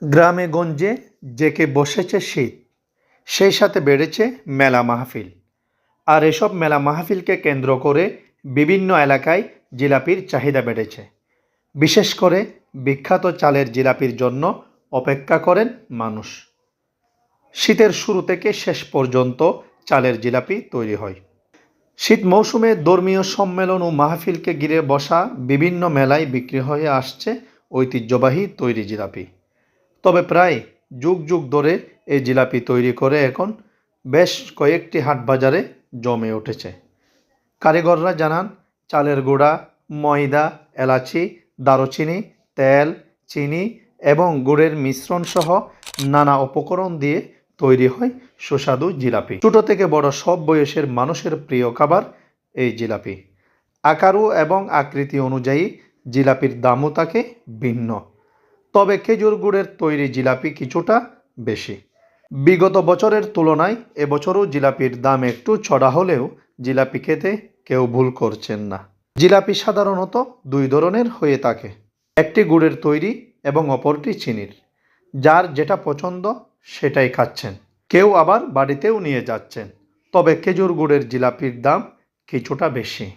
গ্রামে গঞ্জে জেঁকে বসেছে শীত, সেই সাথে বেড়েছে মেলা মাহফিল। আর এসব মেলা মাহফিলকে কেন্দ্র করে বিভিন্ন এলাকায় জিলাপির চাহিদা বেড়েছে। বিশেষ করে বিখ্যাত চালের জিলাপির জন্য অপেক্ষা করেন মানুষ। শীতের শুরু থেকে শেষ পর্যন্ত চালের জিলাপি তৈরি হয়। শীত মৌসুমে ধর্মীয় সম্মেলন ও মাহফিলকে ঘিরে বসা বিভিন্ন মেলায় বিক্রি হয়ে আসছে ঐতিহ্যবাহী তৈরি জিলাপি। তবে প্রায় যুগ যুগ ধরে এই জিলাপি তৈরি করে এখন বেশ কয়েকটি হাটবাজারে জমে উঠেছে। কারিগররা জানান, চালের গুঁড়া, ময়দা, এলাচি, দারুচিনি, তেল, চিনি এবং গুড়ের মিশ্রণ সহ নানা উপকরণ দিয়ে তৈরি হয় সুস্বাদু জিলাপি। ছোট থেকে বড় সব বয়সের মানুষের প্রিয় খাবার এই জিলাপি। আকার এবং আকৃতি অনুযায়ী জিলাপির দামও থাকে ভিন্ন। তবে খেজুর গুড়ের তৈরি জিলাপি কিছুটা বেশি। বিগত বছরের তুলনায় এবছরও জিলাপির দাম একটু চড়া হলেও জিলাপি খেতে কেউ ভুল করছেন না। জিলাপি সাধারণত দুই ধরনের হয়ে থাকে, একটি গুড়ের তৈরি এবং অপরটি চিনির। যার যেটা পছন্দ সেটাই খাচ্ছেন, কেউ আবার বাড়িতেও নিয়ে যাচ্ছেন। তবে খেজুর গুড়ের জিলাপির দাম কিছুটা বেশি।